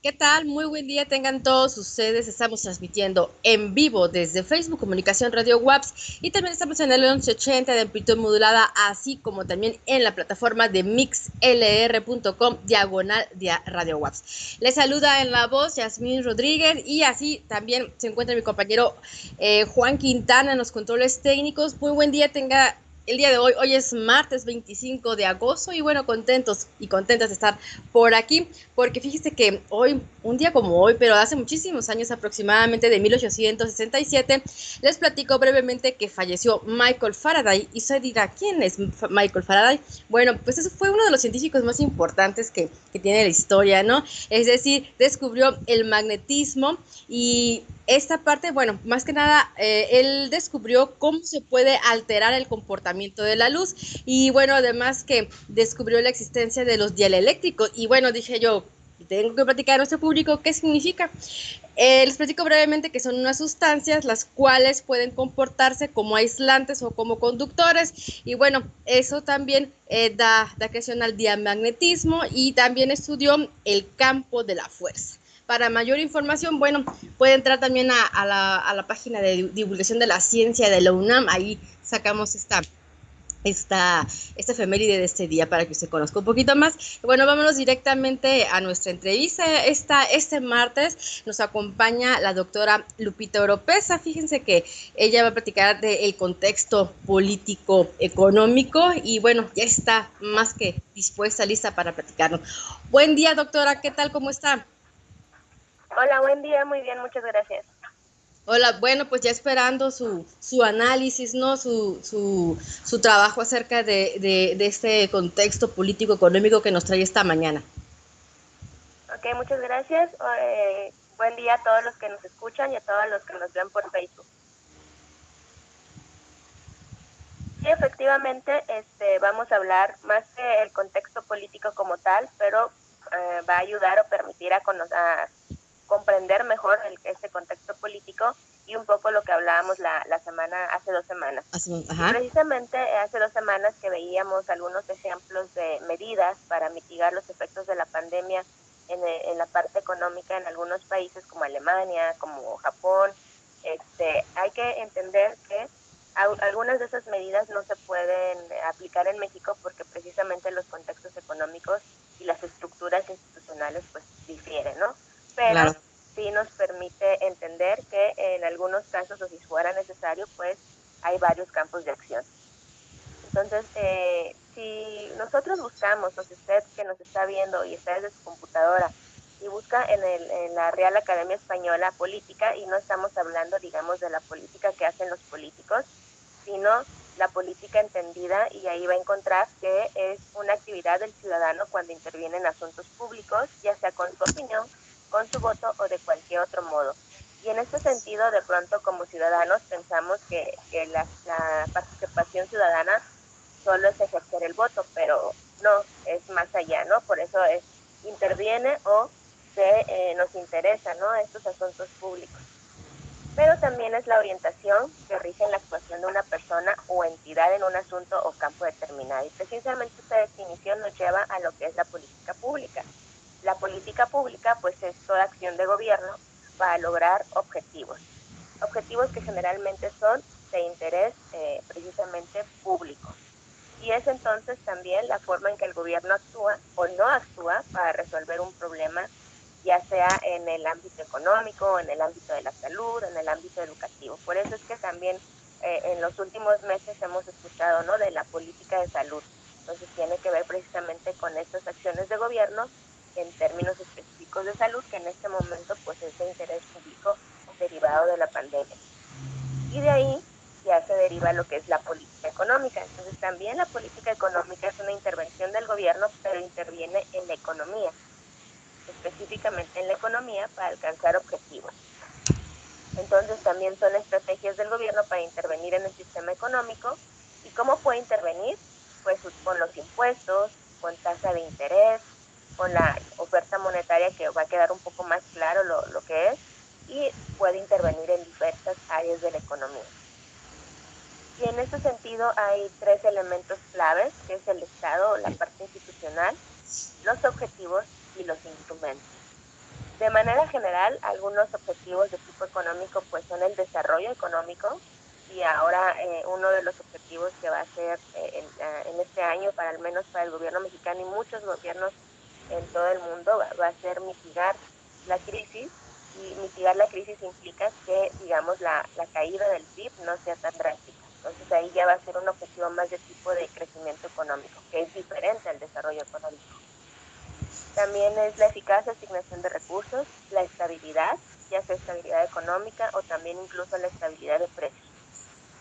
¿Qué tal? Muy buen día tengan todos ustedes. Estamos transmitiendo en vivo desde Facebook Comunicación Radio WAPS y también estamos en el 1180 de amplitud modulada, así como también en la plataforma de mixlr.com diagonal de Radio WAPS. Les saluda en la voz Yasmín Rodríguez y así también se encuentra mi compañero Juan Quintana en los controles técnicos. Muy buen día tenga el día de hoy. Hoy es martes 25 de agosto y bueno, contentos y contentas de estar por aquí, porque fíjese que hoy, un día como hoy, pero hace muchísimos años, aproximadamente de 1867, les platico brevemente que falleció Michael Faraday. Y usted dirá, ¿quién es Michael Faraday? Bueno, pues eso fue uno de los científicos más importantes que tiene la historia, ¿no? Es decir, descubrió el magnetismo y esta parte, bueno, más que nada, él descubrió cómo se puede alterar el comportamiento de la luz y bueno, además que descubrió la existencia de los dieléctricos y bueno, dije yo, tengo que platicar a nuestro público qué significa. Les platico brevemente que son unas sustancias las cuales pueden comportarse como aislantes o como conductores y bueno, eso también da creación al diamagnetismo y también estudió el campo de la fuerza. Para mayor información, bueno, puede entrar también a la página de divulgación de la ciencia de la UNAM, ahí sacamos esta efeméride de este día para que usted conozca un poquito más. Bueno, vámonos directamente a nuestra entrevista. Este martes nos acompaña la doctora Lupita Oropesa. Fíjense que ella va a platicar del contexto político económico y bueno, ya está más que dispuesta, lista para platicarnos. Buen día, doctora, ¿qué tal? ¿Cómo está? Hola, buen día, muy bien, muchas gracias. Hola, bueno, pues ya esperando su análisis, ¿no? Su trabajo acerca de este contexto político económico que nos trae esta mañana. Ok, muchas gracias. Buen día a todos los que nos escuchan y a todos los que nos ven por Facebook. Sí, efectivamente, vamos a hablar más del contexto político como tal, pero va a ayudar o permitir a comprender mejor este contexto político y un poco lo que hablábamos hace 2 semanas. Y Ajá. precisamente hace 2 semanas que veíamos algunos ejemplos de medidas para mitigar los efectos de la pandemia en la parte económica en algunos países como Alemania, como Japón. Hay que entender que algunas de esas medidas no se pueden aplicar en México porque precisamente los contextos económicos y las estructuras institucionales pues difieren, ¿no? Pero Claro. sí nos permite entender que en algunos casos, o si fuera necesario, pues hay varios campos de acción. Entonces, si nosotros buscamos, o si usted que nos está viendo y está desde su computadora y busca en la Real Academia Española política, y no estamos hablando, digamos, de la política que hacen los políticos, sino la política entendida, y ahí va a encontrar que es una actividad del ciudadano cuando interviene en asuntos públicos, ya sea con su opinión, con su voto o de cualquier otro modo. Y en este sentido, de pronto como ciudadanos pensamos que la participación ciudadana solo es ejercer el voto, pero no, es más allá, ¿no? Por eso interviene o nos interesa, ¿no? Estos asuntos públicos. Pero también es la orientación que rige en la actuación de una persona o entidad en un asunto o campo determinado. Y precisamente esta definición nos lleva a lo que es la política pública. La política pública, pues, es toda acción de gobierno para lograr objetivos. Objetivos que generalmente son de interés precisamente público. Y es entonces también la forma en que el gobierno actúa o no actúa para resolver un problema, ya sea en el ámbito económico, en el ámbito de la salud, en el ámbito educativo. Por eso es que también en los últimos meses hemos escuchado, ¿no?, de la política de salud. Entonces tiene que ver precisamente con estas acciones de gobierno en términos específicos de salud, que en este momento pues es de interés público derivado de la pandemia. Y de ahí ya se deriva lo que es la política económica. Entonces también la política económica es una intervención del gobierno, pero interviene en la economía, específicamente en la economía para alcanzar objetivos. Entonces también son estrategias del gobierno para intervenir en el sistema económico. ¿Y cómo puede intervenir? Pues con los impuestos, con tasa de interés, con la oferta monetaria, que va a quedar un poco más claro lo que es, y puede intervenir en diversas áreas de la economía. Y en este sentido hay 3 elementos claves, que es el Estado, la parte institucional, los objetivos y los instrumentos. De manera general, algunos objetivos de tipo económico pues son el desarrollo económico y ahora uno de los objetivos que va a ser en este año, para al menos para el gobierno mexicano y muchos gobiernos en todo el mundo, va a ser mitigar la crisis. Y mitigar la crisis implica que, digamos, la caída del PIB no sea tan drástica. Entonces ahí ya va a ser un objetivo más de tipo de crecimiento económico, que es diferente al desarrollo económico. También es la eficaz asignación de recursos, la estabilidad, ya sea estabilidad económica o también incluso la estabilidad de precios.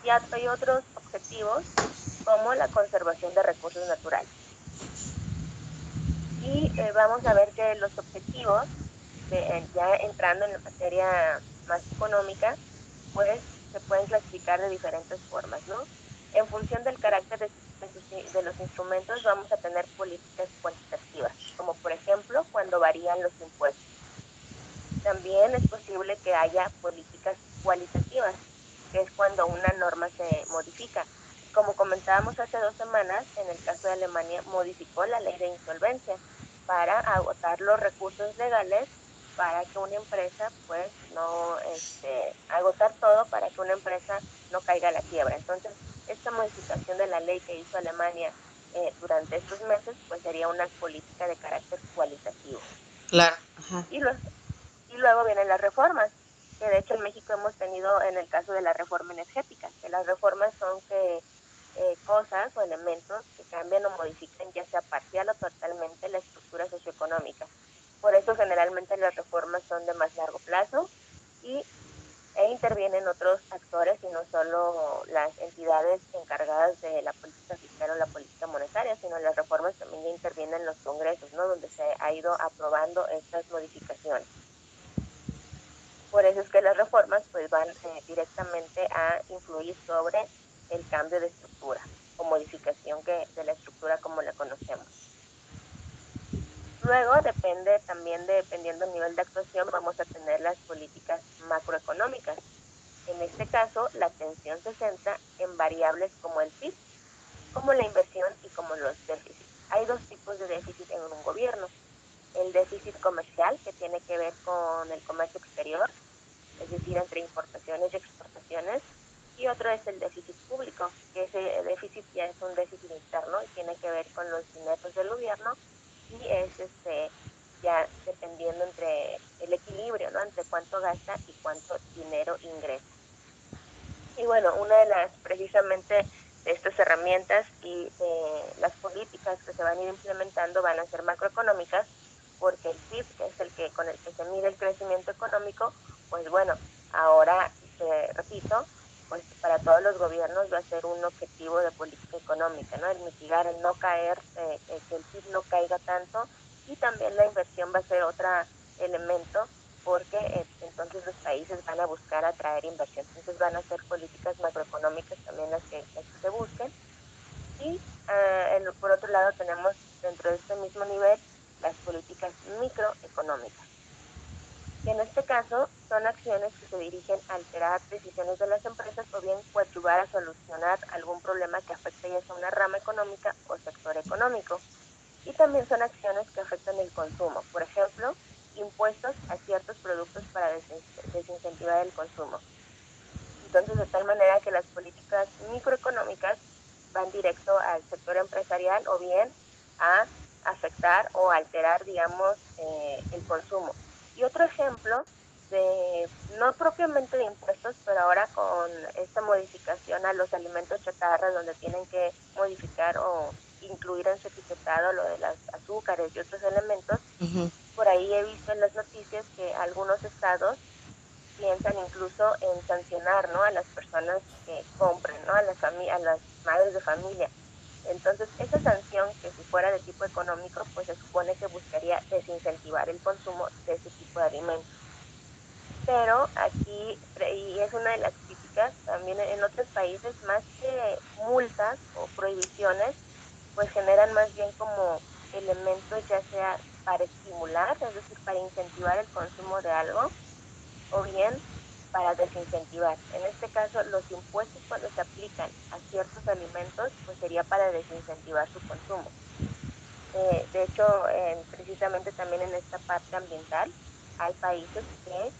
Y hay otros objetivos como la conservación de recursos naturales. Y vamos a ver que los objetivos, ya entrando en la materia más económica, pues se pueden clasificar de diferentes formas, ¿no? En función del carácter de los instrumentos vamos a tener políticas cuantitativas, como por ejemplo cuando varían los impuestos. También es posible que haya políticas cualitativas, que es cuando una norma se modifica. Como comentábamos hace 2 semanas, en el caso de Alemania modificó la ley de insolvencia para agotar los recursos legales para que una empresa, pues, no, agotar todo para que una empresa no caiga a la quiebra. Entonces, esta modificación de la ley que hizo Alemania durante estos meses, pues sería una política de carácter cualitativo. Claro. Ajá. Y luego vienen las reformas, que de hecho en México hemos tenido en el caso de la reforma energética, que las reformas son que cosas o elementos que cambian o modifican ya sea parcial o totalmente la estructura socioeconómica. Por eso generalmente las reformas son de más largo plazo y, intervienen otros actores y no solo las entidades encargadas de la política fiscal o la política monetaria, sino las reformas también ya intervienen los congresos, ¿no? Donde se ha ido aprobando estas modificaciones. Por eso es que las reformas pues van directamente a influir sobre el cambio de estructura o modificación de la estructura como la conocemos. Luego depende también, dependiendo del nivel de actuación, vamos a tener las políticas macroeconómicas. En este caso, la atención se centra en variables como el PIB, como la inversión y como los déficits. Hay dos tipos de déficit en un gobierno. El déficit comercial, que tiene que ver con el comercio exterior, es decir, entre importaciones y exportaciones, y otro es el déficit público, que ese déficit ya es un déficit interno y tiene que ver con los ingresos del gobierno y es ya dependiendo entre el equilibrio, ¿no? Entre cuánto gasta y cuánto dinero ingresa. Y bueno, una de las precisamente de estas herramientas y las políticas que se van a ir implementando van a ser macroeconómicas, porque el PIB, que es el que con el que se mide el crecimiento económico, pues bueno, ahora, repito, pues para todos los gobiernos va a ser un objetivo de política económica, ¿no? El mitigar, el no caer, que el PIB no caiga tanto, y también la inversión va a ser otro elemento porque entonces los países van a buscar atraer inversión. Entonces van a ser políticas macroeconómicas también las que se busquen. Y por otro lado tenemos dentro de este mismo nivel las políticas microeconómicas, que en este caso son acciones que se dirigen a alterar decisiones de las empresas o bien coadyuvar a solucionar algún problema que afecte ya sea una rama económica o sector económico. Y también son acciones que afectan el consumo. Por ejemplo, impuestos a ciertos productos para desincentivar el consumo. Entonces, de tal manera que las políticas microeconómicas van directo al sector empresarial o bien a afectar o alterar, digamos, el consumo. Y otro ejemplo no propiamente de impuestos, pero ahora con esta modificación a los alimentos chatarra, donde tienen que modificar o incluir en su etiquetado lo de las azúcares y otros elementos, Uh-huh. por ahí he visto en las noticias que algunos estados piensan incluso en sancionar, ¿no? A las personas que compren, ¿no? A las madres de familia. Entonces, esa sanción, que si fuera de tipo económico, pues se supone que buscaría desincentivar el consumo de ese tipo de alimentos. Pero aquí, y es una de las críticas, también en otros países, más que multas o prohibiciones, pues generan más bien como elementos ya sea para estimular, es decir, para incentivar el consumo de algo, o bien para desincentivar. En este caso, los impuestos cuando se aplican a ciertos alimentos, pues sería para desincentivar su consumo. De hecho, precisamente también en esta parte ambiental, hay países que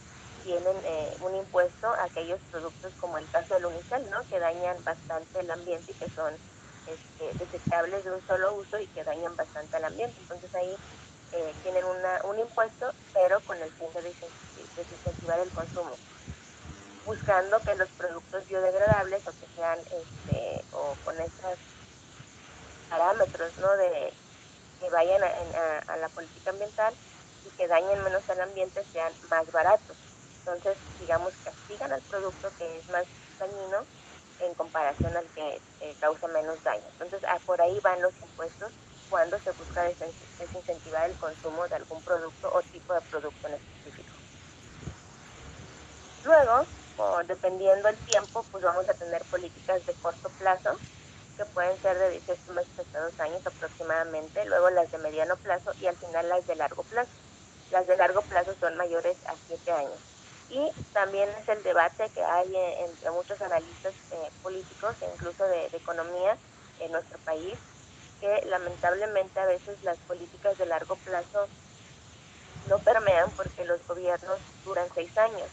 tienen un impuesto a aquellos productos como el caso del unicel, ¿no? Que dañan bastante el ambiente y que son desechables de un solo uso y que dañan bastante al ambiente. Entonces ahí tienen un impuesto, pero con el fin de desincentivar el consumo, buscando que los productos biodegradables o que sean o con estos parámetros, ¿no? De que vayan a la política ambiental y que dañen menos al ambiente sean más baratos. Entonces, digamos, castigan al producto que es más dañino en comparación al que causa menos daño. Entonces, por ahí van los impuestos cuando se busca desincentivar el consumo de algún producto o tipo de producto en específico. Luego, dependiendo el tiempo, pues vamos a tener políticas de corto plazo, que pueden ser de 18 meses hasta 2 años aproximadamente, luego las de mediano plazo y al final las de largo plazo. Las de largo plazo son mayores a 7 años. Y también es el debate que hay entre muchos analistas políticos e incluso de economía en nuestro país, que lamentablemente a veces las políticas de largo plazo no permean porque los gobiernos duran 6 años.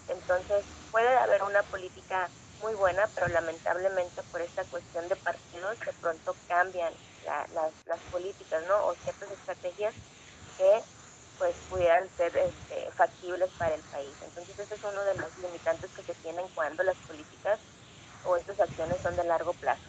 Entonces, puede haber una política muy buena, pero lamentablemente por esta cuestión de partidos de pronto cambian las políticas, ¿no? O ciertas estrategias que pues pudieran ser factibles para el país. Entonces, ese es uno de los limitantes que se tienen cuando las políticas o estas acciones son de largo plazo.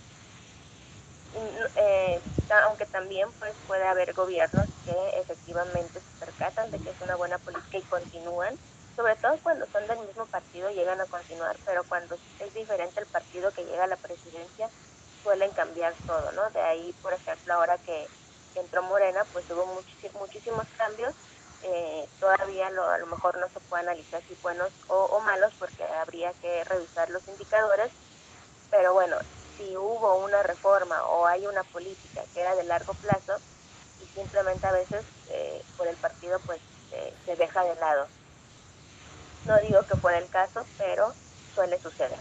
Y, aunque también pues puede haber gobiernos que efectivamente se percatan de que es una buena política y continúan, sobre todo cuando son del mismo partido llegan a continuar, pero cuando es diferente el partido que llega a la presidencia suelen cambiar todo, ¿no? De ahí, por ejemplo, ahora que entró Morena, pues hubo muchísimos cambios. Todavía a lo mejor no se puede analizar si buenos o malos porque habría que revisar los indicadores, pero bueno, si hubo una reforma o hay una política que era de largo plazo y simplemente a veces por el partido pues se deja de lado. No digo que fuera el caso, pero suele suceder.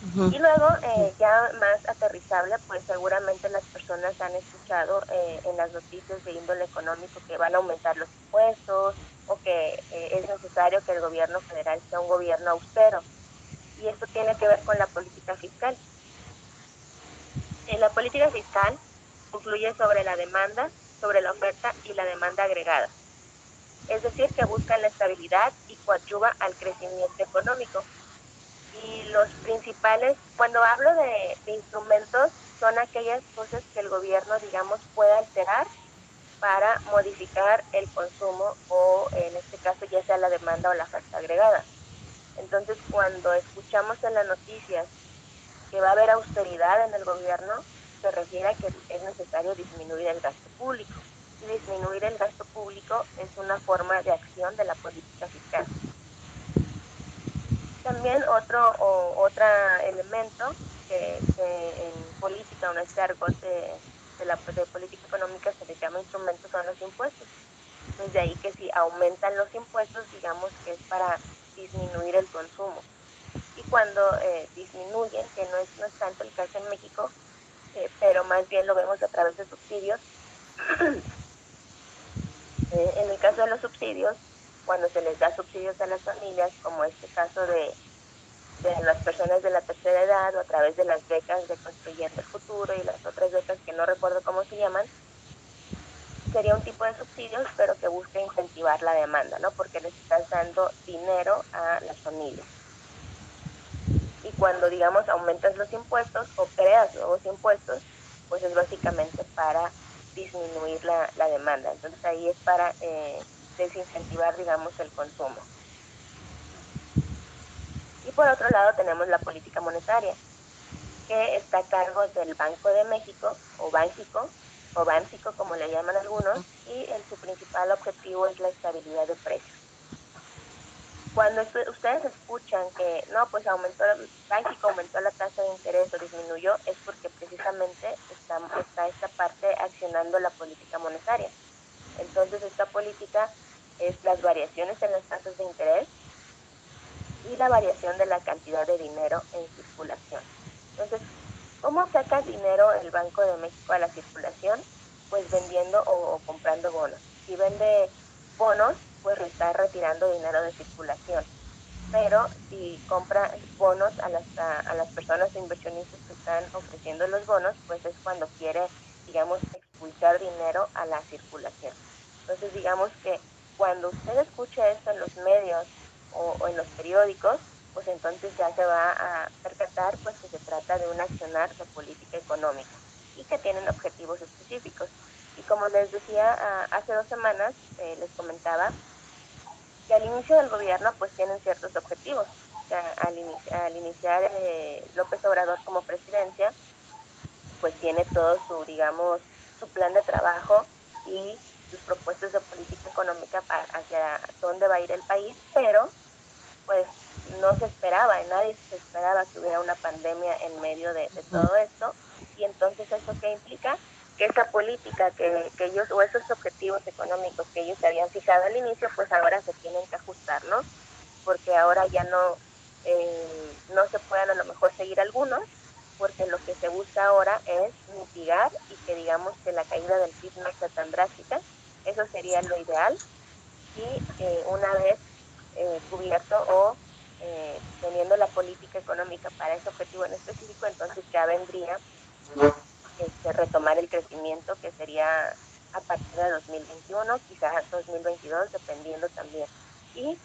Ujú. Y luego, ya más aterrizable, pues seguramente las personas han escuchado en las noticias de índole económico que van a aumentar los impuestos o que es necesario que el gobierno federal sea un gobierno austero. Y esto tiene que ver con la política fiscal. La política fiscal influye sobre la demanda, sobre la oferta y la demanda agregada. Es decir, que busca la estabilidad y coadyuva al crecimiento económico. Y los principales, cuando hablo de instrumentos, son aquellas cosas que el gobierno, digamos, puede alterar para modificar el consumo o, en este caso, ya sea la demanda o la oferta agregada. Entonces, cuando escuchamos en las noticias que va a haber austeridad en el gobierno, se refiere a que es necesario disminuir el gasto público. Y disminuir el gasto público es una forma de acción de la política fiscal. También otro elemento que en política o en este argot de política económica se les llama instrumentos son los impuestos. Entonces de ahí que si aumentan los impuestos, digamos que es para disminuir el consumo. Y cuando disminuyen, que no es tanto el caso en México, pero más bien lo vemos a través de subsidios. En el caso de los subsidios, cuando se les da subsidios a las familias, como este caso de las personas de la tercera edad o a través de las becas de Construyendo el Futuro y las otras becas que no recuerdo cómo se llaman, sería un tipo de subsidios, pero que busca incentivar la demanda, ¿no? Porque les estás dando dinero a las familias. Y cuando, digamos, aumentas los impuestos o creas nuevos impuestos, pues es básicamente para disminuir la demanda. Entonces ahí es para desincentivar, digamos, el consumo. Y por otro lado tenemos la política monetaria, que está a cargo del Banco de México, o Bánxico, o Báncico, como le llaman algunos, y su principal objetivo es la estabilidad de precios. Cuando ustedes escuchan que no, pues Bánxico aumentó la tasa de interés o disminuyó, es porque precisamente está esta parte accionando la política monetaria. Entonces, esta política es las variaciones en las tasas de interés y la variación de la cantidad de dinero en circulación. Entonces, ¿cómo saca dinero el Banco de México a la circulación? Pues vendiendo o comprando bonos. Si vende bonos, pues está retirando dinero de circulación. Pero si compra bonos a las personas o inversionistas que están ofreciendo los bonos, pues es cuando quiere, digamos, expulsar dinero a la circulación. Entonces, digamos que cuando usted escuche esto en los medios o en los periódicos, pues entonces ya se va a percatar pues que se trata de un accionar de política económica y que tienen objetivos específicos. Y como les decía hace 2 semanas, les comentaba que al inicio del gobierno pues tienen ciertos objetivos. O sea, al iniciar López Obrador como presidencia, pues tiene todo su, digamos, su plan de trabajo y sus propuestas de política económica hacia dónde va a ir el país, pero pues no se esperaba, nadie se esperaba que hubiera una pandemia en medio de todo esto, y entonces eso qué implica que esa política que ellos, o esos objetivos económicos que ellos habían fijado al inicio, pues ahora se tienen que ajustar, ¿no? Porque ahora ya no se pueden a lo mejor seguir algunos, porque lo que se busca ahora es mitigar y que digamos que la caída del PIB no sea tan drástica. Eso sería lo ideal, y una vez cubierto o teniendo la política económica para ese objetivo en específico, entonces ya vendría retomar el crecimiento, que sería a partir de 2021, quizás 2022, dependiendo también. Y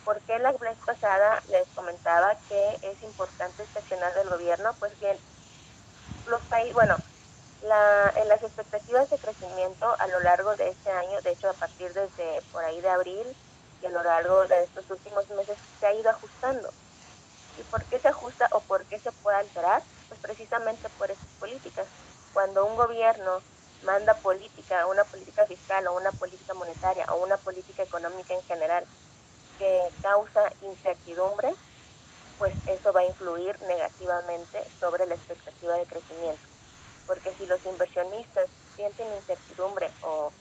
¿por qué la vez pasada les comentaba que es importante este accionar del gobierno? Pues bien, los países, bueno, en las expectativas de crecimiento a lo largo de este año, de hecho a partir desde por ahí de abril y a lo largo de estos últimos meses, se ha ido ajustando. ¿Y por qué se ajusta o por qué se puede alterar? Pues precisamente por esas políticas. Cuando un gobierno manda una política fiscal o una política monetaria o una política económica en general que causa incertidumbre, pues eso va a influir negativamente sobre la expectativa de crecimiento. Porque si los inversionistas sienten incertidumbre o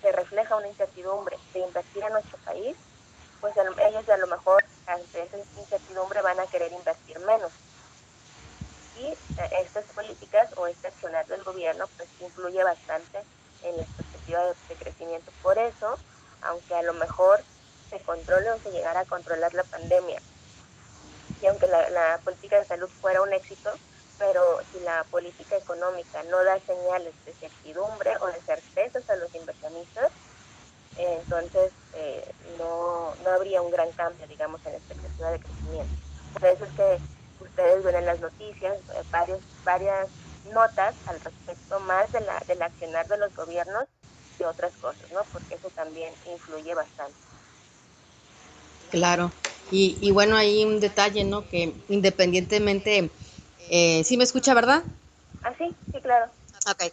se refleja una incertidumbre de invertir en nuestro país, pues ellos a lo mejor ante esa incertidumbre van a querer invertir menos. Y estas políticas o este accionar del gobierno pues influye bastante en la expectativa de crecimiento. Por eso, aunque a lo mejor se controle o se llegara a controlar la pandemia, y aunque la política de salud fuera un éxito, pero si la política económica no da señales de certidumbre o de certezas a los inversionistas, entonces no habría un gran cambio, digamos, en la expectativa de crecimiento. Por eso es que ustedes ven en las noticias varias notas al respecto más del accionar de los gobiernos que otras cosas, ¿no? Porque eso también influye bastante. Claro. Y bueno, hay un detalle, ¿no? Que independientemente, sí me escucha, ¿verdad? Ah, sí, sí, claro. Ok.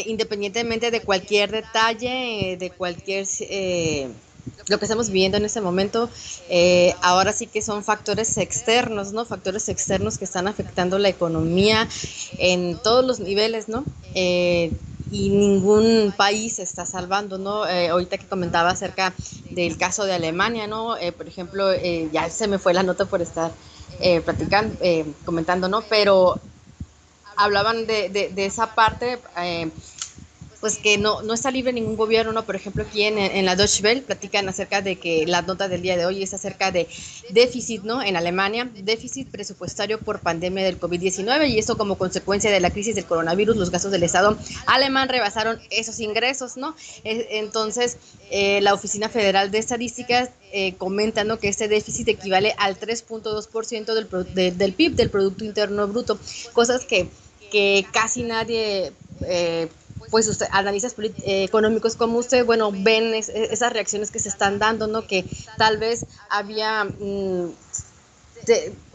Independientemente de cualquier detalle, de cualquier lo que estamos viviendo en este momento, ahora sí que son factores externos, ¿no? Factores externos que están afectando la economía en todos los niveles, ¿no? Y ningún país se está salvando, ¿no? Ahorita que comentaba acerca del caso de Alemania, ¿no? Por ejemplo, ya se me fue la nota por estar platicando, comentando, ¿no? Pero hablaban de esa parte, pues que no está libre ningún gobierno, ¿no? Por ejemplo, aquí en la Deutsche Welle platican acerca de que la nota del día de hoy es acerca de déficit, ¿no? En Alemania, déficit presupuestario por pandemia del COVID-19, y esto como consecuencia de la crisis del coronavirus, los gastos del Estado alemán rebasaron esos ingresos, ¿no? Entonces, la Oficina Federal de Estadísticas comenta, ¿no? Que este déficit equivale al 3.2% del PIB, del Producto Interno Bruto, cosas que casi nadie pues usted, analistas económicos como usted, bueno, ven esas reacciones que se están dando, ¿no? Que tal vez había,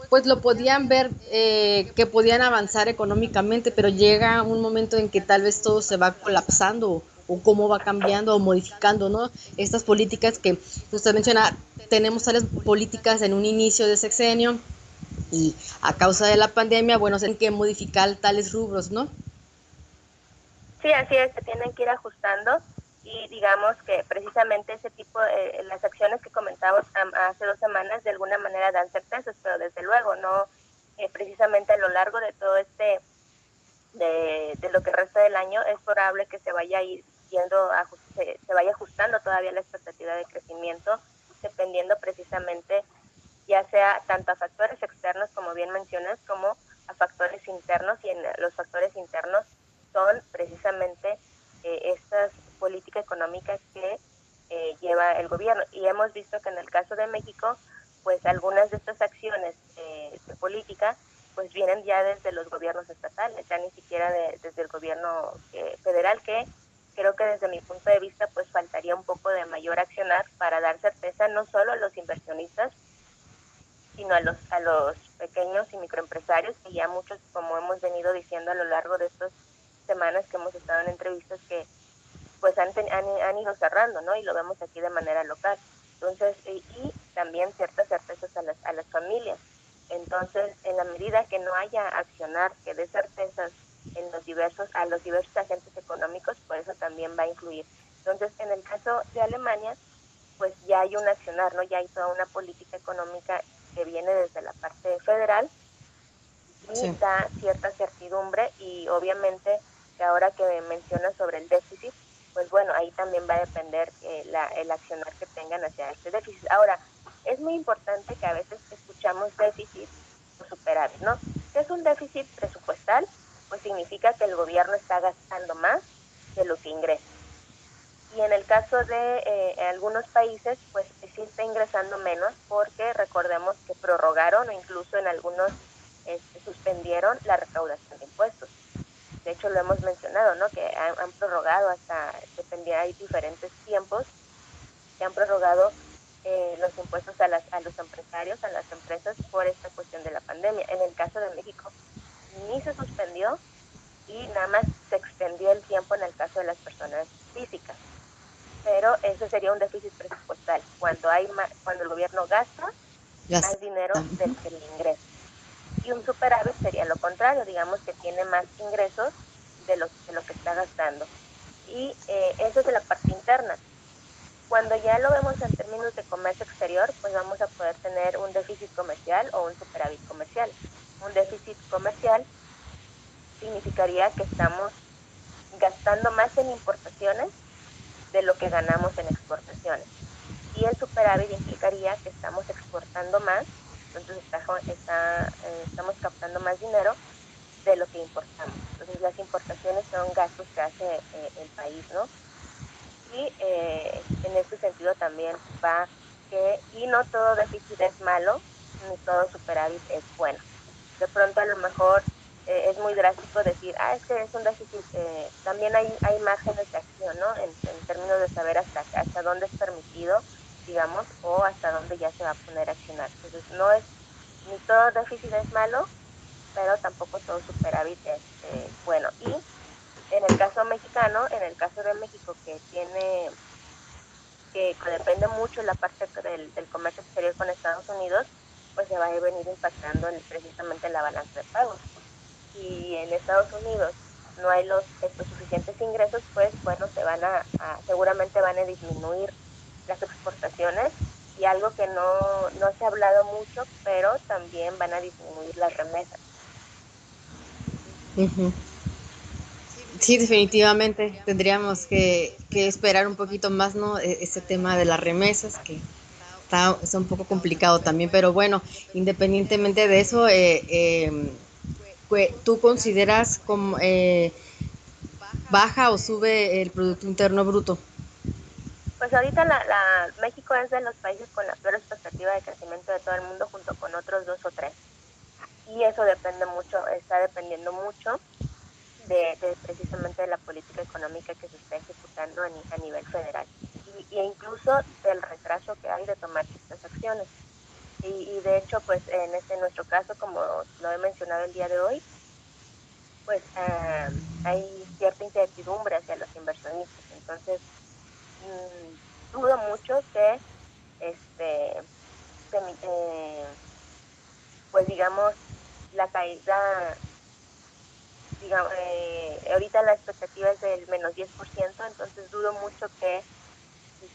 pues lo podían ver, que podían avanzar económicamente, pero llega un momento en que tal vez todo se va colapsando o cómo va cambiando o modificando, ¿no? Estas políticas que usted menciona, tenemos tales políticas en un inicio de sexenio y a causa de la pandemia, bueno, se tienen que modificar tales rubros, ¿no? Sí, así es, se tienen que ir ajustando, y digamos que precisamente ese tipo, las acciones que comentamos hace 2 semanas de alguna manera dan certezas, pero desde luego no, precisamente a lo largo de todo de lo que resta del año es probable que se vaya a ir se vaya ajustando todavía la expectativa de crecimiento, dependiendo precisamente ya sea tanto a factores externos, como bien mencionas, como a factores internos, y en los factores internos son precisamente estas políticas económicas que lleva el gobierno. Y hemos visto que en el caso de México, pues algunas de estas acciones de política pues vienen ya desde los gobiernos estatales, ya ni siquiera desde el gobierno federal, que creo que desde mi punto de vista pues faltaría un poco de mayor accionar para dar certeza no solo a los inversionistas, sino a los pequeños y microempresarios, que ya muchos, como hemos venido diciendo a lo largo de estas semanas que hemos estado en entrevistas, que pues han ido cerrando, ¿no? Y lo vemos aquí de manera local. Entonces, y también ciertas certezas a las familias. Entonces, en la medida que no haya accionar que dé certezas a los diversos agentes económicos, pues eso también va a influir. Entonces, en el caso de Alemania, pues ya hay un accionar, ¿no? Ya hay toda una política económica que viene desde la parte federal y da cierta certidumbre, y obviamente que ahora que mencionas sobre el déficit, pues bueno, ahí también va a depender el accionar que tengan hacia este déficit. Ahora, es muy importante que a veces escuchamos déficit o superávit, ¿no? ¿Qué es un déficit presupuestal? Pues significa que el gobierno está gastando más de lo que ingresa. Y en el caso de algunos países, pues sí está ingresando menos, porque recordemos que prorrogaron o incluso en algunos suspendieron la recaudación de impuestos. De hecho, lo hemos mencionado, ¿no? Que han prorrogado hay diferentes tiempos que han prorrogado los impuestos a los empresarios, a las empresas, por esta cuestión de la pandemia. En el caso de México, ni se suspendió y nada más se extendió el tiempo en el caso de las personas físicas. Pero ese sería un déficit presupuestal, cuando el gobierno gasta más dinero del que le ingresa. Y un superávit sería lo contrario, digamos que tiene más ingresos de lo que está gastando. Y eso es de la parte interna. Cuando ya lo vemos en términos de comercio exterior, pues vamos a poder tener un déficit comercial o un superávit comercial. Un déficit comercial significaría que estamos gastando más en importaciones de lo que ganamos en exportaciones. Y el superávit implicaría que estamos exportando más, entonces estamos captando más dinero de lo que importamos. Entonces las importaciones son gastos que hace el país, ¿no? Y en este sentido también y no todo déficit es malo, ni todo superávit es bueno. De pronto a lo mejor es muy drástico decir, es que es un déficit, también hay márgenes de acción, ¿no? En términos de saber hasta dónde es permitido, digamos, o hasta dónde ya se va a poner a accionar. Entonces, ni todo déficit es malo, pero tampoco todo superávit es bueno. Y en el caso mexicano, en el caso de México, que depende mucho la parte del comercio exterior con Estados Unidos, pues se va a venir impactando precisamente en la balanza de pagos. Si en Estados Unidos no hay los suficientes ingresos, pues bueno, seguramente van a disminuir las exportaciones, y algo que no se ha hablado mucho, pero también van a disminuir las remesas. Uh-huh. Sí, definitivamente tendríamos que esperar un poquito más, ¿no? Ese tema de las remesas, que está un poco complicado también, pero bueno, independientemente de eso, ¿tú consideras como baja o sube el Producto Interno Bruto? Pues ahorita México es de los países con la peor expectativa de crecimiento de todo el mundo, junto con otros 2 o 3. Y eso está dependiendo mucho precisamente de la política económica que se está ejecutando a nivel federal, y incluso del retraso que hay de tomar estas acciones. Y de hecho, pues en nuestro caso, como lo he mencionado el día de hoy, pues hay cierta incertidumbre hacia los inversionistas. Entonces, dudo mucho que pues digamos, la caída, digamos, ahorita la expectativa es del menos 10%, entonces dudo mucho que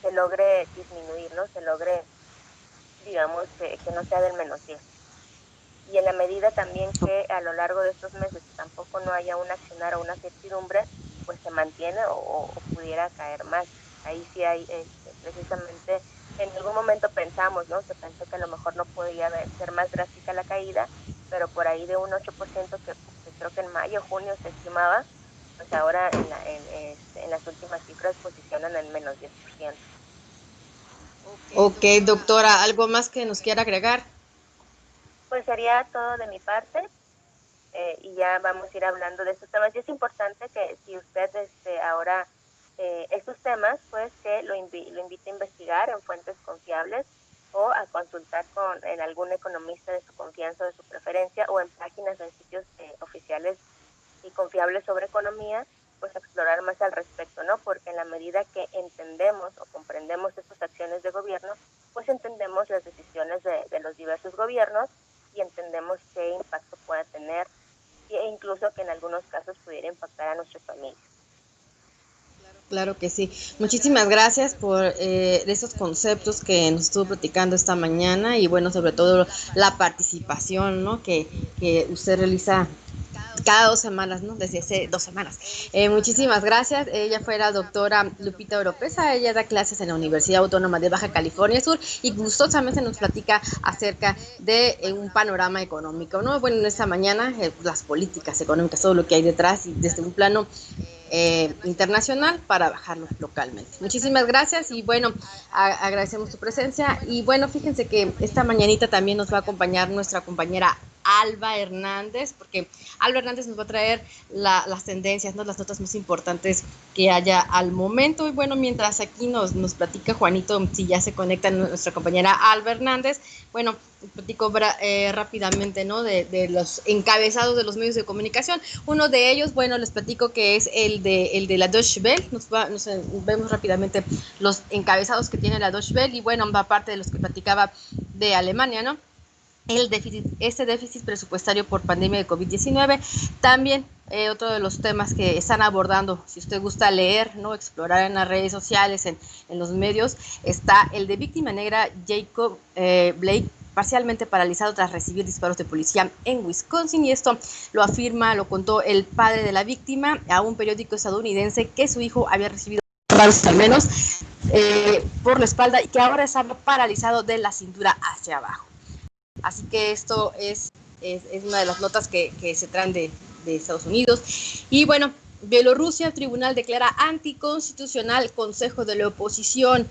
se logre disminuir, ¿no? Se logre, digamos, que no sea del menos 10. Y en la medida también que a lo largo de estos meses tampoco no haya un accionar o una certidumbre, pues se mantiene o pudiera caer más. Ahí sí hay, precisamente, en algún momento pensamos, ¿no? Se pensó que a lo mejor no podía ser más drástica la caída, pero por ahí de un 8% que creo que en mayo, junio se estimaba, pues ahora en las últimas cifras posicionan en menos 10%. Ok, doctora, ¿algo más que nos quiera agregar? Pues sería todo de mi parte. Y ya vamos a ir hablando de estos temas. Y es importante que si usted ahora estos temas, pues que lo invite a investigar en fuentes confiables o a consultar en algún economista de su confianza o de su preferencia o en páginas en sitios oficiales y confiables sobre economía, pues explorar más al respecto, ¿no? Porque en la medida que entendemos o comprendemos estas acciones de gobierno, pues entendemos las decisiones de los diversos gobiernos y entendemos qué impacto pueda tener e incluso que en algunos casos pudiera impactar a nuestras familias. Claro que sí. Muchísimas gracias por esos conceptos que nos estuvo platicando esta mañana y bueno, sobre todo la participación, ¿no? que usted realiza cada 2 semanas, ¿no? Desde hace 2 semanas. Muchísimas gracias. Ella fue la doctora Lupita Oropesa. Ella da clases en la Universidad Autónoma de Baja California Sur y gustosamente nos platica acerca de un panorama económico, ¿no? Bueno, en esta mañana las políticas económicas, todo lo que hay detrás y desde un plano internacional para bajarlo localmente. Muchísimas gracias y bueno, agradecemos tu presencia y bueno, fíjense que esta mañanita también nos va a acompañar nuestra compañera Alba Hernández, porque Alba Hernández nos va a traer las tendencias, ¿no? Las notas más importantes que haya al momento. Y bueno, mientras aquí nos platica Juanito, si ya se conecta nuestra compañera Alba Hernández, bueno, platico rápidamente, ¿no? De los encabezados de los medios de comunicación. Uno de ellos, bueno, les platico que es el de la Deutsche Welle. Vemos rápidamente los encabezados que tiene la Deutsche Welle y bueno, aparte de los que platicaba de Alemania, ¿no? Este déficit presupuestario por pandemia de COVID-19. También otro de los temas que están abordando, si usted gusta leer, ¿no? Explorar en las redes sociales, en los medios, está el de víctima negra Jacob Blake, parcialmente paralizado tras recibir disparos de policía en Wisconsin, y esto lo contó el padre de la víctima a un periódico estadounidense que su hijo había recibido al menos por la espalda y que ahora estaba paralizado de la cintura hacia abajo. Así que esto es una de las notas que se traen de Estados Unidos. Y bueno, Bielorrusia, el tribunal declara anticonstitucional Consejo de la Oposición.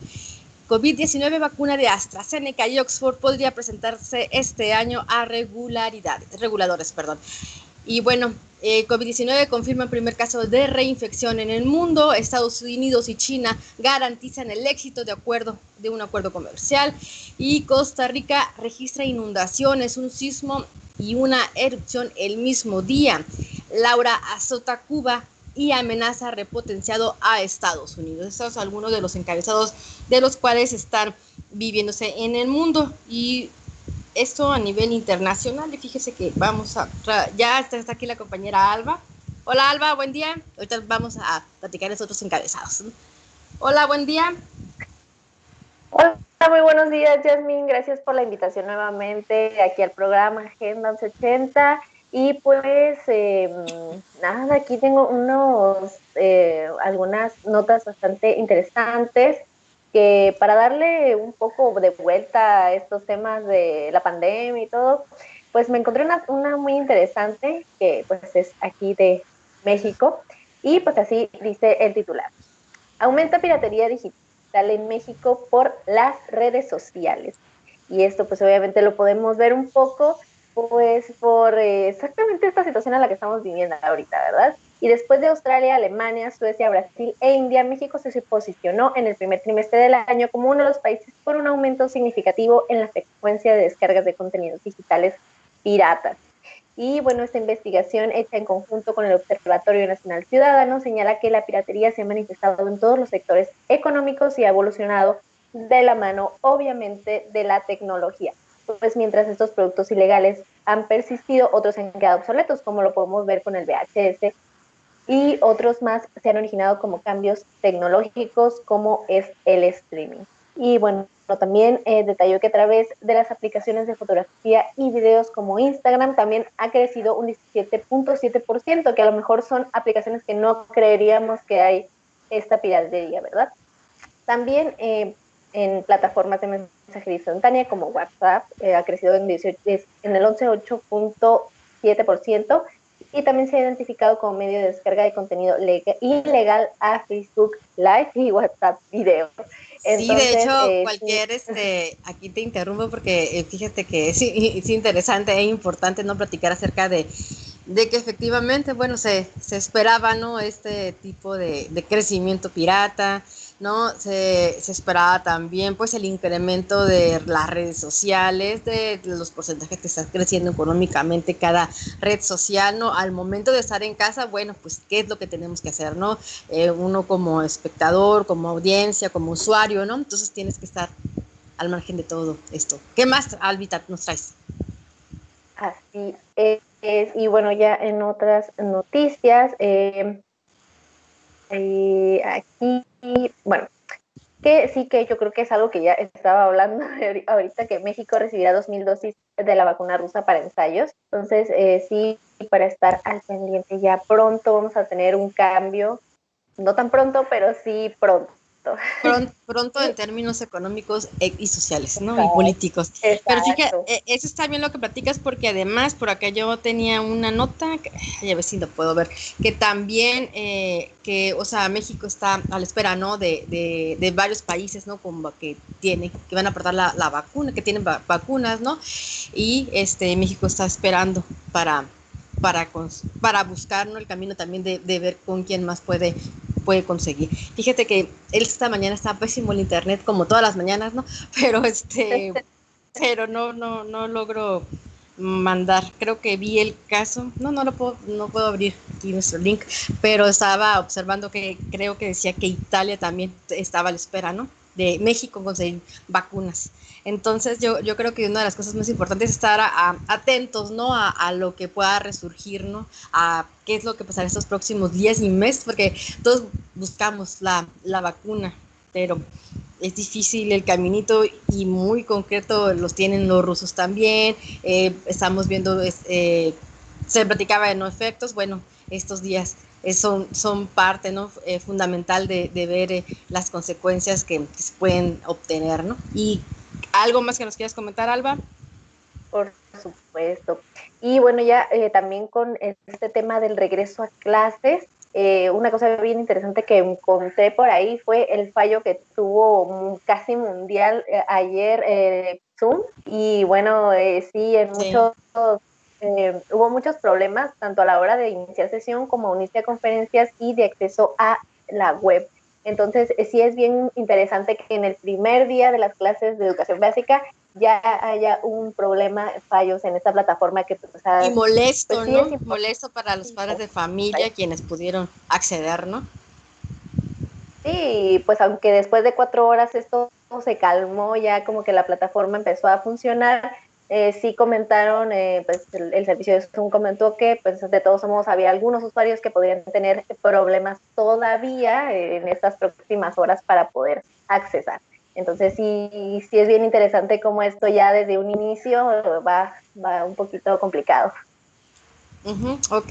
COVID-19, vacuna de AstraZeneca y Oxford podría presentarse este año a reguladores. Y bueno, COVID-19 confirma el primer caso de reinfección en el mundo. Estados Unidos y China garantizan el éxito de un acuerdo comercial. Y Costa Rica registra inundaciones, un sismo y una erupción el mismo día. Laura azota Cuba y amenaza repotenciado a Estados Unidos. Estos son algunos de los encabezados de los cuales están viviéndose en el mundo. Y esto a nivel internacional, y fíjese que ya está aquí la compañera Alba. Hola Alba, buen día. Ahorita vamos a platicar los otros encabezados. Hola, buen día. Hola, muy buenos días, Yasmin. Gracias por la invitación nuevamente aquí al programa Agenda 1180. Y pues nada, aquí tengo algunas notas bastante interesantes que para darle un poco de vuelta a estos temas de la pandemia y todo, pues me encontré una muy interesante que pues es aquí de México y pues así dice el titular. Aumenta piratería digital en México por las redes sociales. Y esto pues obviamente lo podemos ver un poco pues por exactamente esta situación a la que estamos viviendo ahorita, ¿verdad? Y después de Australia, Alemania, Suecia, Brasil e India, México se posicionó en el primer trimestre del año como uno de los países con un aumento significativo en la frecuencia de descargas de contenidos digitales piratas. Y bueno, esta investigación hecha en conjunto con el Observatorio Nacional Ciudadano señala que la piratería se ha manifestado en todos los sectores económicos y ha evolucionado de la mano, obviamente, de la tecnología. Pues mientras estos productos ilegales han persistido, otros han quedado obsoletos, como lo podemos ver con el VHS, y otros más se han originado como cambios tecnológicos, como es el streaming. Y bueno, también detalló que a través de las aplicaciones de fotografía y videos como Instagram también ha crecido un 17.7%, que a lo mejor son aplicaciones que no creeríamos que hay esta piratería, ¿verdad? También en plataformas de mensajería instantánea como WhatsApp ha crecido en el 11.8% y también se ha identificado como medio de descarga de contenido ilegal a Facebook Live y WhatsApp Video. Sí, de Entonces, hecho, sí, aquí te interrumpo porque fíjate que es interesante e importante no platicar acerca de que efectivamente, bueno, se esperaba, ¿no? Este tipo de crecimiento pirata, ¿no? Se esperaba también, pues, el incremento de las redes sociales, de los porcentajes que están creciendo económicamente cada red social, ¿no? Al momento de estar en casa, bueno, pues, ¿qué es lo que tenemos que hacer, ¿no? Uno como espectador, como audiencia, como usuario, ¿no? Entonces tienes que estar al margen de todo esto. ¿Qué más, Albita, nos traes? así es. Y bueno, ya en otras noticias, aquí, bueno, que sí que yo creo que es algo que ya estaba hablando ahorita, que México recibirá 2.000 dosis de la vacuna rusa para ensayos. Entonces, sí, para estar al pendiente ya pronto vamos a tener un cambio, no tan pronto, pero sí pronto. Pronto en términos económicos y sociales, ¿no? Y Exacto. políticos. Pero fíjate, Exacto. eso está bien lo que platicas porque además por acá yo tenía una nota, a ver si lo puedo ver, que también, o sea, México está a la espera, ¿no? De varios países, ¿no? Como que van a aportar la vacuna, que tienen vacunas, ¿no? Y México está esperando para, para buscar, ¿no? El camino también de ver con quién más puede conseguir. Fíjate que esta mañana está pésimo el internet, como todas las mañanas, ¿no? Pero pero no logro mandar. Creo que vi el caso. No puedo abrir aquí nuestro link, pero estaba observando que creo que decía que Italia también estaba a la espera, ¿no? De México conseguir vacunas. Entonces yo creo que una de las cosas más importantes es estar atentos, ¿no? A lo que pueda resurgir, ¿no? A qué es lo que pasará estos próximos días y meses, porque todos buscamos la vacuna, pero es difícil el caminito y muy concreto los tienen los rusos también. Estamos viendo, se platicaba de no efectos, bueno, estos días son parte, ¿no? Fundamental de ver las consecuencias que se pueden obtener, ¿no? Y algo más que nos quieras comentar, Alba. Por supuesto. Y bueno, ya también con este tema del regreso a clases, una cosa bien interesante que encontré por ahí fue el fallo que tuvo casi mundial ayer Zoom. Y bueno, sí, Sí. hubo muchos problemas, tanto a la hora de iniciar sesión como unirse a conferencias y de acceso a la web. Entonces, sí es bien interesante que en el primer día de las clases de educación básica ya haya un problema, fallos en esta plataforma que Y pues molesto, sí es ¿no? importante. Molesto para los padres de familia quienes pudieron acceder, ¿no? Sí, pues aunque después de 4 horas esto se calmó, ya como que la plataforma empezó a funcionar, sí comentaron, pues el servicio de Zoom comentó que pues de todos modos había algunos usuarios que podrían tener problemas todavía en estas próximas horas para poder accesar. Entonces sí es bien interesante cómo esto ya desde un inicio va un poquito complicado. Ok,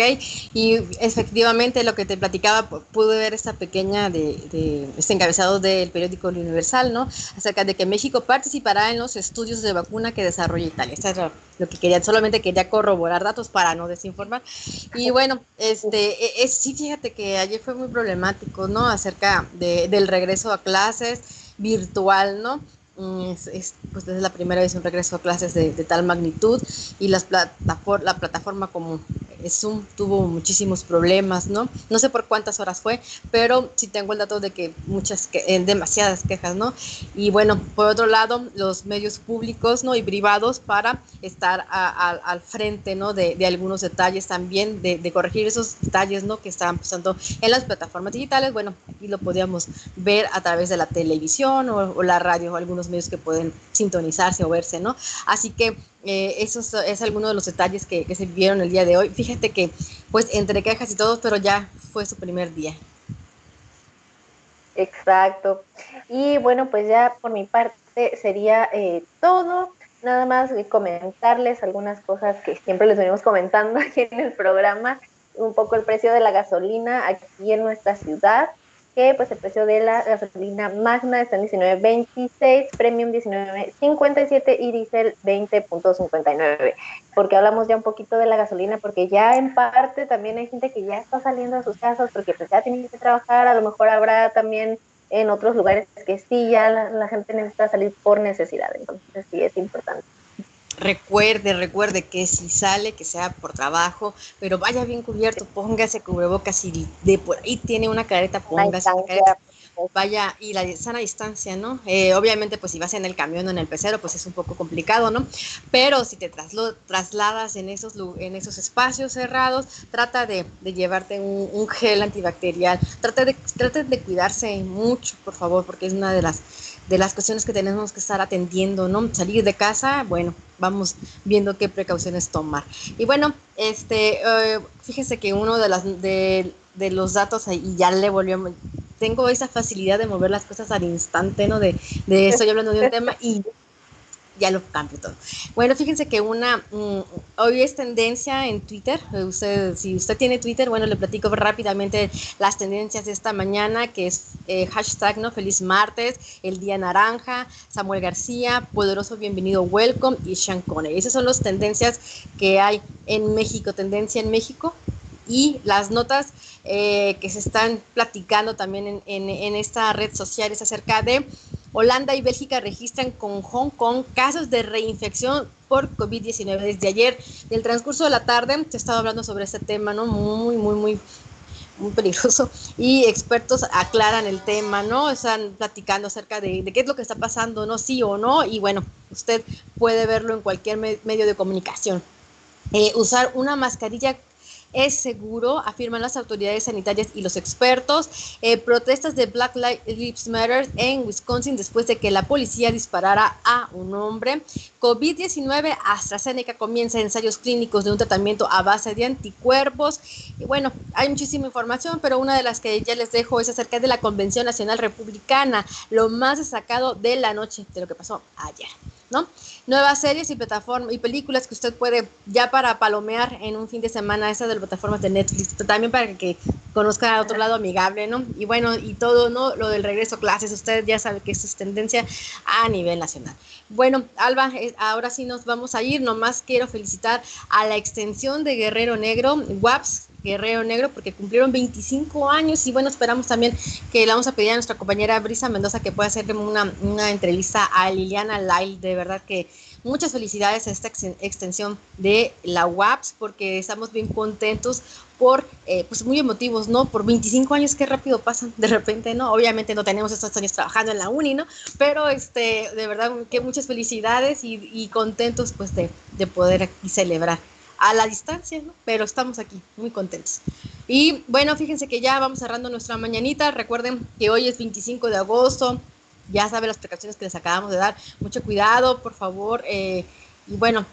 y efectivamente lo que te platicaba, pude ver esta pequeña este encabezado del periódico El Universal, ¿no? Acerca de que México participará en los estudios de vacuna que desarrolla Italia. Eso era lo que quería, solamente quería corroborar datos para no desinformar. Y bueno, sí, fíjate que ayer fue muy problemático, ¿no? Acerca del regreso a clases virtual, ¿no? Pues es la primera vez un regreso a clases de tal magnitud y la plataforma como Zoom tuvo muchísimos problemas, ¿no? No sé por cuántas horas fue, pero sí tengo el dato de que demasiadas quejas, ¿no? Y bueno, por otro lado, los medios públicos, ¿no? Y privados para estar al frente, ¿no? De algunos detalles también, de corregir esos detalles, ¿no? Que estaban pasando en las plataformas digitales. Bueno, aquí lo podíamos ver a través de la televisión o la radio, o algunos medios que pueden sintonizarse o verse, ¿no? Así que eso es alguno de los detalles que se vieron el día de hoy. Fíjate que, pues, entre quejas y todo, pero ya fue su primer día. Exacto. Y bueno, pues ya por mi parte sería todo. Nada más comentarles algunas cosas que siempre les venimos comentando aquí en el programa. Un poco el precio de la gasolina aquí en nuestra ciudad, que pues el precio de la gasolina Magna está en 19.26, Premium 19.57 y Diesel 20.59. Porque hablamos ya un poquito de la gasolina, porque ya en parte también hay gente que ya está saliendo de sus casas porque pues ya tienen que trabajar, a lo mejor habrá también en otros lugares que sí, ya la gente necesita salir por necesidad, entonces sí es importante. Recuerde que si sale, que sea por trabajo, pero vaya bien cubierto, póngase cubrebocas, si de por ahí tiene una careta, Una póngase una instancia, careta, vaya, y la sana distancia, ¿no? Obviamente, pues si vas en el camión o en el pecero, pues es un poco complicado, ¿no? Pero si te trasladas en esos espacios cerrados, trata de llevarte un gel antibacterial, trate de cuidarse mucho, por favor, porque es una de las cuestiones que tenemos que estar atendiendo, ¿no? Salir de casa, bueno, vamos viendo qué precauciones tomar. Y bueno, fíjese que uno de los datos, y ya le volvió, tengo esa facilidad de mover las cosas al instante, ¿no? Estoy hablando de un tema y ya lo cambio todo. Bueno, fíjense que hoy es tendencia en Twitter. Si usted tiene Twitter, bueno, le platico rápidamente las tendencias de esta mañana, que es hashtag, ¿no? Feliz martes, el día naranja, Samuel García, poderoso bienvenido, welcome, y Sean Connery. Esas son las tendencias que hay en México, tendencia en México. Y las notas que se están platicando también en esta red social es acerca de Holanda y Bélgica registran con Hong Kong casos de reinfección por COVID-19 desde ayer. En el transcurso de la tarde se estaba hablando sobre este tema, ¿no? Muy peligroso, y expertos aclaran el tema, ¿no? Están platicando acerca de qué es lo que está pasando, ¿no? Sí o no, y bueno, usted puede verlo en cualquier medio de comunicación. Usar una mascarilla es seguro, afirman las autoridades sanitarias y los expertos. Protestas de Black Lives Matter en Wisconsin después de que la policía disparara a un hombre. COVID-19, AstraZeneca comienza ensayos clínicos de un tratamiento a base de anticuerpos. Y bueno, hay muchísima información, pero una de las que ya les dejo es acerca de la Convención Nacional Republicana, lo más destacado de la noche, de lo que pasó ayer, ¿no? Nuevas series y plataformas y películas que usted puede ya para palomear en un fin de semana, esas de las plataformas de Netflix, también para que conozca otro lado amigable, ¿no? Y bueno, y todo, ¿no? Lo del regreso a clases, usted ya sabe que eso es tendencia a nivel nacional. Bueno, Alba, ahora sí nos vamos a ir, nomás quiero felicitar a la extensión de Guerrero Negro, WAPS, Guerrero Negro, porque cumplieron 25 años y bueno, esperamos también que le vamos a pedir a nuestra compañera Brisa Mendoza que pueda hacerle una entrevista a Liliana Lyle. De verdad que muchas felicidades a esta extensión de la UAPS, porque estamos bien contentos pues muy emotivos, ¿no? Por 25 años, qué rápido pasan de repente, ¿no? Obviamente no tenemos estos años trabajando en la uni, ¿no? Pero de verdad que muchas felicidades y contentos pues de poder aquí celebrar a la distancia, ¿no? Pero estamos aquí muy contentos. Y bueno, fíjense que ya vamos cerrando nuestra mañanita. Recuerden que hoy es 25 de agosto. Ya saben las precauciones que les acabamos de dar. Mucho cuidado, por favor. Y bueno,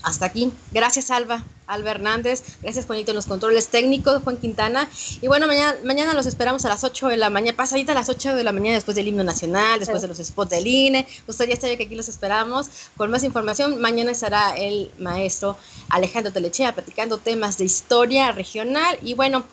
hasta aquí. Gracias, Alba Hernández. Gracias, Juanito, en los controles técnicos, Juan Quintana. Y bueno, mañana los esperamos a las 8 de la mañana, pasadita a las 8 de la mañana, después del himno nacional, después de los spots del INE. Usted ya sabe que aquí los esperamos con más información. Mañana estará el maestro Alejandro Telechea platicando temas de historia regional. Y bueno,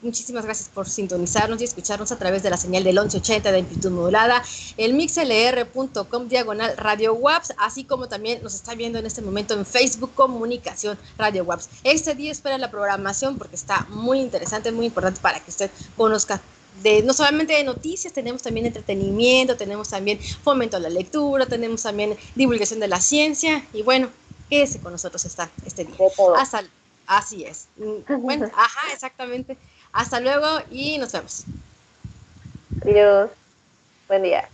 muchísimas gracias por sintonizarnos y escucharnos a través de la señal del 1180 de amplitud modulada, el mixlr.com/Radio WAPS, así como también nos está viendo en este momento en Facebook Comunicación Radio WAPS. Este día espera la programación porque está muy interesante, muy importante para que usted conozca no solamente de noticias, tenemos también entretenimiento, tenemos también fomento a la lectura, tenemos también divulgación de la ciencia y bueno, quédese con nosotros este día. Así es. Bueno, ajá, exactamente. Hasta luego y nos vemos. Adiós. Buen día.